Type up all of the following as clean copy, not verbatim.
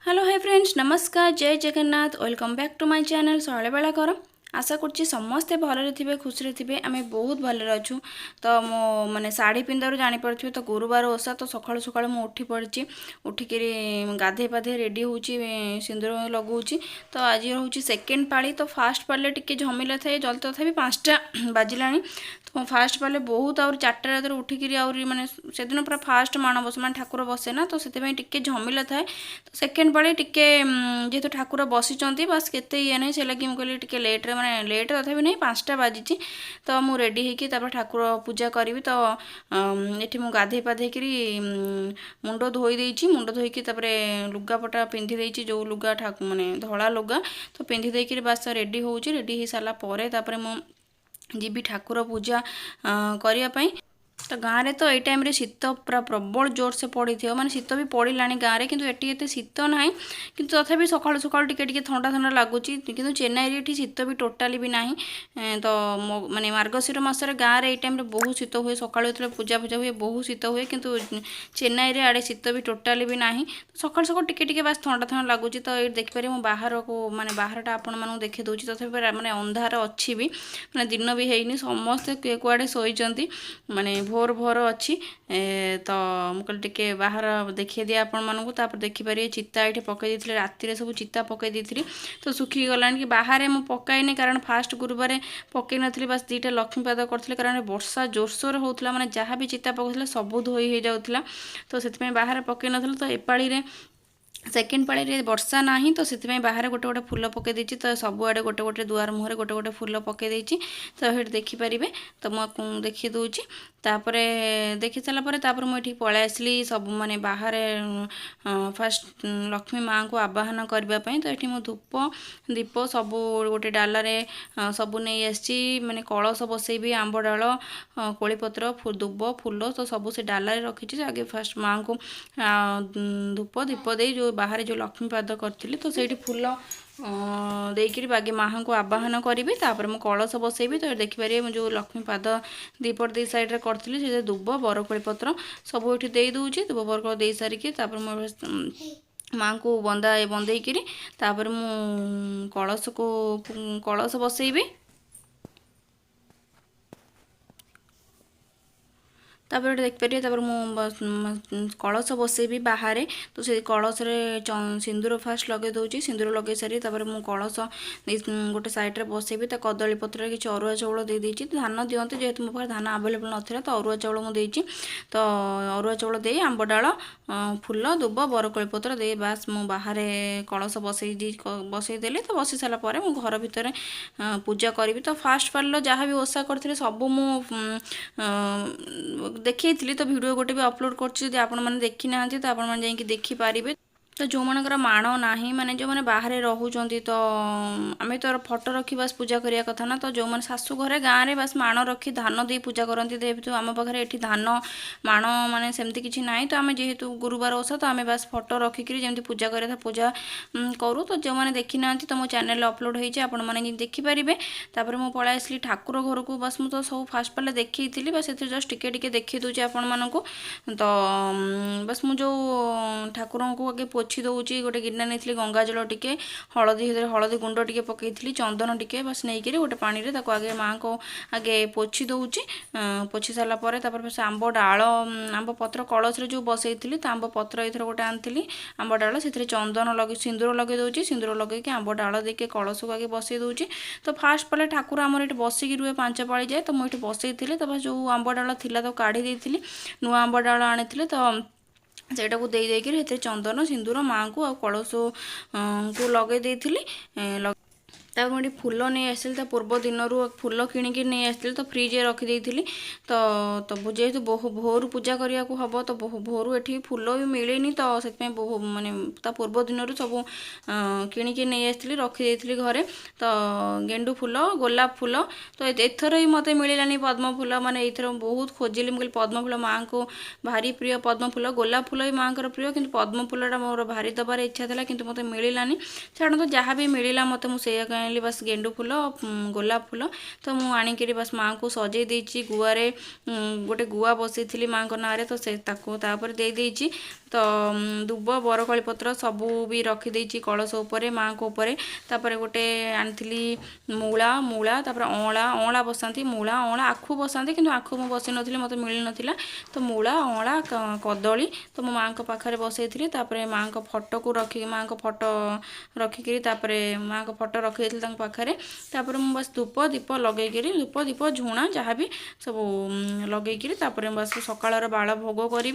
Hello hi friends नमस्कार जय Jagannath welcome back to my channel Shailabala कर आशा करछि समस्ते भलरे थिबे खुशी थिबे आमे बहुत भलरे अछु। तो मो माने साड़ी पिंदारु जानि परथिबे तो गुरुवार ओषा तो सकाळु सकाळु मु उठी पड़छि। उठिकरी गाधे पाधे रेडी होउछि सिंदूर लगौछि। तो आज होउछि सेकेंड पाली तो फास्ट पाले टिके झमेला थाए जल्दी तथापि 5टा बाजिलानी। तो फास्ट पाले बहुत आउर 4टा रात उठिकरी आउर माने से दिन पूरा फास्ट माणबस माने ठाकुर बसे ना तो सेते टिके झमेला थाए। तो सेकेंड पाली टिके जेहेतु ठाकुर बसिचंती बस केते ये नै से लगी मु कहली टिके लेट रे माने लेट तथापि नहीं 5टा बाजिची। तो मु रेडी हेकी तापर ठाकुर पूजा करी तो एठी मु गाधे पाधे करी मुंडो धोई देइची। मुंडो धोईकी तापरे लुगापटा पिंधि देइची जो लुगा माने धला लुगा तो पिंधि देइकी बस रेडी होउची। रेडी हे साला परे तापरे मु जीबी ठाकुर पूजा करिया पई। तो गाँव में तो ये टाइम रे शीत पूरा प्रबल जोर से पड़ी थी माने शीत भी पड़ानी गाँव में किंतु एटी एते शीत ना कि तथापि सकाळु सकाळु टिके ठंडा ठंडा लगुच किंतु चेन्नई रे शीत भी टोटाली भी ना। तो माने मार्गशीर मासरे गाँव में ये टाइम बहुत शीत हुए सकाळु जो पूजा पूजा हुए बहुत शीत हुए किंतु चेन्नई रे आड़े शीत भी टोटाली भी ना। सकाळु सकाळु टिके बस ठंडा ठंडा लगुच। तो ये देखिपारे मु बाहर को माने बाहरटा आपण मानू देखि दउची तथापि माने अंधार अच्छी भी माने दिन भी हैनी समस्ते किए कुआड़े शोइचंती माने भोर भोर अच्छी। तो मुझे टिके बाहर देखिए दिए आपण मानू तापर देखिपारे चिता ये पकई देते राति सब चिता पकई दी तो सुखी गलानी कि बाहर मुझे पकाइनी कारण फास्ट गुरुवार पकई नी बस 2टा लक्ष्मीपाद करते कारण वर्षा जोरसोर होता माने जहाँ भी चिता पकाउला सब धोई हो जाऊला। तो से बाहर पकई न तो एपाड़ी सेकेंड पाली रे वर्षा ना तो से बाहर गोटे गोटे फूल पकई देती। तो सबुआड़े गोटे गोटे दुआर मुहर गोटे गोटे फूल पकई देती तो ये देखिपारे तो मुझे देखी दूची। तापरे देखी सारापर तापर मुझे पलै आसली सब माने बाहर फास्ट लक्ष्मी माँ को आवाहन करने। तो ये धूप दीप सब गोटे डाल सब नहीं आसी माने कलश बसैबी आंब डाल कोलीपत्र दुब फूल तो सब से डाल रखी आगे फास्ट माँ को धूप दीप दे जो बाहर जो लक्ष्मीपाद करी तो से फूल देकर बागे माँ को आवाहन करी तापर मु कलश बसैबी। तो देखिपारे जो लक्ष्मीपाद दीपट दी साइड करी से दुब बरकोली पत्र सब ये दे दूची दुब बरकोल दे सारिकी माँ को बंदेकरी तापर मु कलश बसैबी। तापर देखिपारे मु कलश बसैबी बाहर। तो से कलश सिंदूर फास्ट लगे दूची सिंदूर लगे सारी तापर मु कलश गोटे सैड्रे बसैबी। तो कदली पत्र कि अरुआ चाउल दे देती धान दिखते जेहेतु मो पाखे धान आवेलेबल नाला तो अरुआ चाउल मुझे तो अरुआ चाउल दे आंब डाल फूल दुब बरकोली पत्र दे बास मु बाहर कलश बसईदेली। तो बसई सारापर मु घर भितर पूजा करी। तो फास्ट पाल जहाँ भी ओषा करते सब मु देखी तो वीडियो गोटे भी अपलोड कर आपण मैंने देखी ना तो आपण मैंने देखिपारे। तो जो मनकर माण ना माने जो मैंने बाहर रोचे तो आम तो फोटो रखी बस पूजा करिया कथा ना। तो जो मैंने शाशु घरे गाँव में बस माण रखी धान दे पूजा करती जेहेतु आम पाखे ये धान माण माने सेमती किसी ना। तो आम जेहेतु गुरुवार ओषा तो आम बस फोटो रखिक जमी पूजा करा पूजा करूँ। तो जो मैंने देखी ना तो मो चैनल अपलोड होने देखिपारे। तापर मु पलै आसली ठाकुर घर को बस मुझे सब फास्ट पाले देखी बस ये जस्ट टिके देखी दूची आपण मानक। तो बस मु जो ठाकुर को आगे पोछी दौची गोटे गिरना नहीं गंगा जल टिके हलदी गुंड टिके पकई चंदन टिके बस नहीं गोटे पानी रे ताको आगे माँ को आगे पोछी दौची। पोछी सारापर बस आंब डाल आंब पत्र कलश जो बसई तो आंब पत्र एथर गोटे आनी आंब डाल से चंदन लगे सिंदूर लगे दूची सिंदूर लगे आंब डाल देके कलश को आगे बसई दूची। तो फास्ट पाले ठाकुर आमर ये बसिकी रुए 5 पाली जाए तो मुझे बसई तो बस जो आंब डाल थी तो काढ़ी देती नुआ आंब डाल आनी तो सेटा को दे देकर चंदन सिंदूर माँ को आ कलश को लगे देती। तापर मुझे फूल नहीं आसती तो पूर्व दिन फूल किणिक नहीं आसती तो फ्रिज रखी तो जेहेतु बहु भोर पूजा करने को हम तो भोर ये फूल भी मिलेनी तो से बहु माने पूर्व दिन सब किणिक नहीं आसती रखी घरे। तो गेंडू फूल गोलाप फूल तो एथर ही मत मिलानी पद्म फूल माने एथर बहुत खोजिली मुझे पद्म फूल माँ को भारी प्रिय पद्म फूल गोलाप फूल भी माँ प्रिय कि पद्म फूलटा मोर भारी दबार इच्छा था कि मत मिलानी छाड़ तो जहाँ भी मिलला मत मुझे आनी बस गेंडू फूल गोलाप फूल तो मु आनिकी बस माँ को सजे देची गुआरे गोटे गुआ बसई माँ ना तो से तापर दे देची तो दुब बरकली पत्र सबू भी रखीदे कलश उपरे माँ को ऊपर तापर गोटे आनी मूला मूला तापर अँला अँला बसाती मूला अँला आखु बसाती कि आखु मुझे बसई नी मत मिल नाला तो मूला अँला कदली तो मो माँ पाखे बसई तापर माँ फोटो को रखी माँ फोटो रखिकी माँ फोटो रखी पाखे तापर मुझे बस धूप दीप लगे धूप दीप झुणा जहाँ भी सब लगे बस सकाळ बाल भोग करी।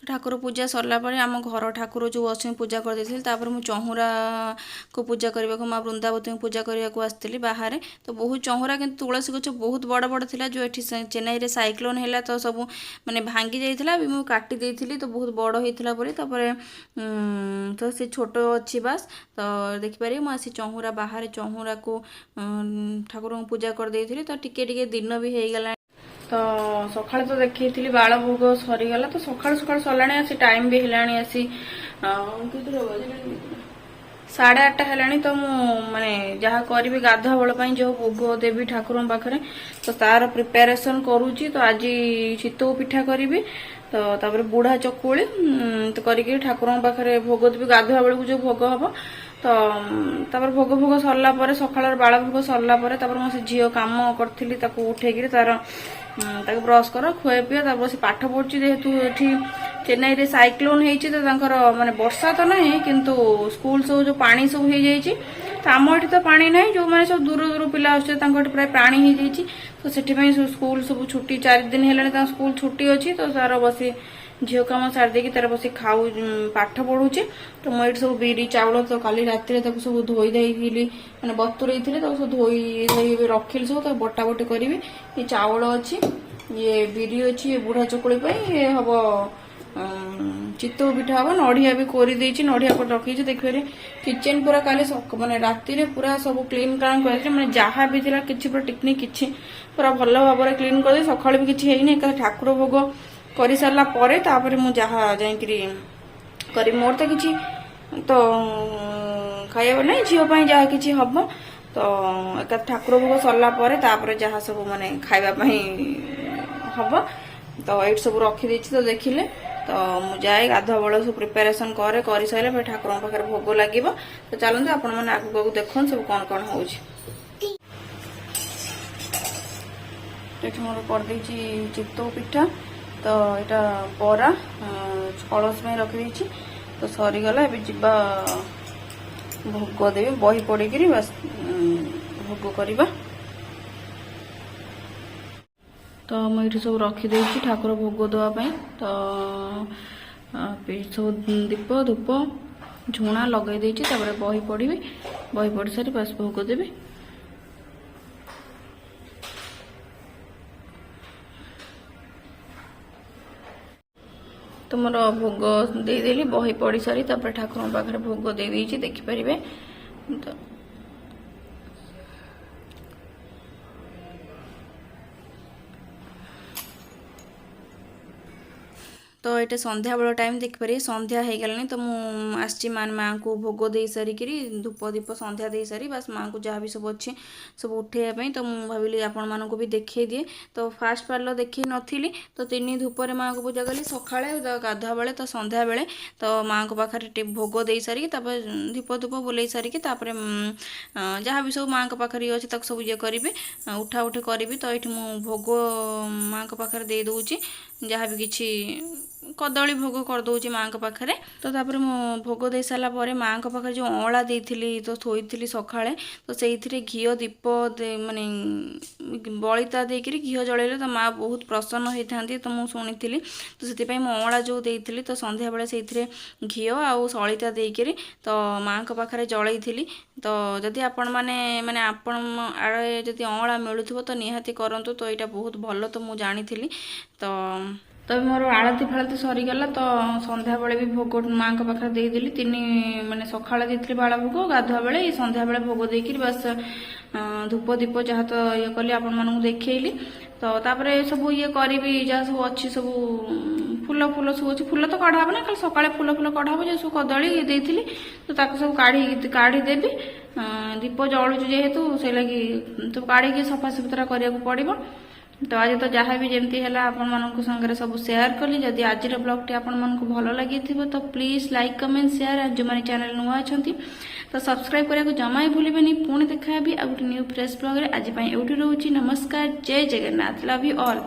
ठाकुर पूजा सरला आम घर ठाकुर जो अच्छे पूजा कर देती मुझे चहुरा को पूजा करने को माँ वृंदावती को पूजा करने को आसती बाहर तो बहुत चहुरा कि तुलसी गच बहुत बड़ बड़ था जो ये चेन्नई रे साइक्लोन है तो सब माने भांगी जाइए भी मुझे काटी देती तो बहुत बड़ होता पर तो से छोट अच्छी बास तो देखिपारे मुझे चहुरा बाहर चहुरा को ठाकुर को पूजा कर देती तो टिके दिन भी हो गला तो सका तो देखी बाल भोग सरीगला तो सका सका सरला आसी टाइम भी है आसी 8:30 है तो माने जहाँ करी गाधा बेल जो भोग देवी ठाकुर पाखे तो तार प्रिपेरेसन करुँची तो आज चितौ पिठा करी तो तापर बुढ़ा चकुली तो करी ठाकुर पाखे भोग देवी गाधुआ बेलू जो भोग हम तो तापर भोग भोग सरला सकाळ बाल भोग सरला मो से झील कम करी उठे तार ब्रश कर खुए पी तापर से पाठ पढ़ी जेहेतु ये चेन्नई रे साइक्लोन होती तो माने वर्षा तो नहीं किंतु स्कूल सब जो पानी सब हो जाइए तो आम ये तो पानी ना जो मैंने सब दूर दूर पिला प्राय पानी हो जाइए तो से स्कूल सब छुट्टी 4 दिन है स्कूल छुट्टी अच्छी तो तार बस झील कम सारी तार बस खाऊ पाठ पढ़ुचे तो मुझे सब बिरी चाउल तो काली राति सब धोई धोई मैंने बतुरई तो सब धोई धोई रखिली सब तो बटा बटी करी ये चाउल अच्छी ये बिरी अच्छी ये बुढ़ा चकुली ये हम चितौ पिठा हम नड़िया भी कर नड़िया पर रखी देखिए किचेन पूरा काली माने राति पूरा सब क्लीन क्लान कर मैंने जहाँ भी थी कि पूरा टिकनिक कि पूरा भल भाव में क्लीन कर सका भी किसी है ठाकुर भोग कर सारा पर मुझे जहाँ जाकरी मोर तो किसी तो खाइबा ना झील जहाँ कि हम तो एक ठाकुर भोग सरला जहाँ सब माने खाइबापी हम तो ये सब रखीदे तो देखिले तो मुझे जाए गाधुआ बेल सब प्रिपेरेसन कर सारे फिर ठाकुर पाखे भोग लगे तो चलते आपण मैंने आगे देखो सब कौन कौन हो मोर कर चितौ पिठा तो यहाँ बरा कलश में रखी तो सरीगला जा भोग देवी बही पड़ी बस भोग करवा तो मुझे सब रखीदे ठाकुर भोग देवाई तो सब दीप धूप झुणा लगे बही पढ़ी बही पढ़ी सारी बस भोग देवी तो मोर भोग देदेली बही पढ़ी सारी ठाकुर पाखे भोग दे देखिपारे तो तो ये संध्या बेल टाइम देखिपारे संध्या हो गलानी तो मुझे माँ को भोग दे सारिक धूप दीप संध्या दे सारी बस माँ को जहाँ भी सब अच्छे सब उठेबापी तो मुझे भाविली आपण मानक भी देखई दिए। तो फास्ट पार्लर देखी नी तो 3 धूपर माँ को पूजा कली सकाଳେ गाधुआ बेले तो संध्या बेले तो माँ को पाखे भोग दे सारिक धूप धूप बुले सारिक जहाँ भी सब माँ को पाखे अच्छे तक सब ये करी उठा उठी करी तो ये भोग माँ को पाखे दे दूची जहाँ भी किसी कदली भोग करदे माँ को पाखे। तो तापर मो भोग दे सारा माँ को पाखे जो अँला देती तो थोड़ी सकाଳେ तो से घी दीप माने बलिता देकर घी जलैले तो माँ बहुत प्रसन्न होता तो मुझे शुणी तो से अँला जो देती तो संध्या बेले से घी आउ सलिता देकर तो माँ को पाखे जलैली। तो जदि आपण माने आपण आड़े जदि अँला मिलूँ तो निहाती करूँ तो यहाँ बहुत भल तो मुझे जानी तो मोर आलती फालती सरीगला तो संध्या बेले भी भोग माँ को पाखे देदेली 3 माने सकाଳେ देती बाला भोग गाधुआ बेले संध्या बेले भोग देकर बस धूप दीप जहाँ तो ये कली आपण मानू देखली। तो तापर सब ये करी जहाँ सब अच्छी सब फूल फूल सब अच्छी फूल तो कढ़ा ना खाली सकाଳେ फूल फूल कढ़ा जो सब कदली देती तो सब काढ़ी देवी दीप जलुचु जेहेतु से लगी तो काढ़ी सफा सुतरा करिया पड़ो। तो आज तो जहाँ भी जमती है आपण मानक संगे सब शेयर कली। जदि आज ब्लॉग आपण मानक भल लगी तो प्लीज लाइक कमेंट शेयर जो मैंने चैनल नुआ अच्छा तो सब्सक्राइब करने को जमा ही भूलें। पुणी देखा भी आ गोटे न्यू फ्रेश ब्लॉग आज एवं रोची। नमस्कार, जय जगन्नाथ, लव यू ऑल।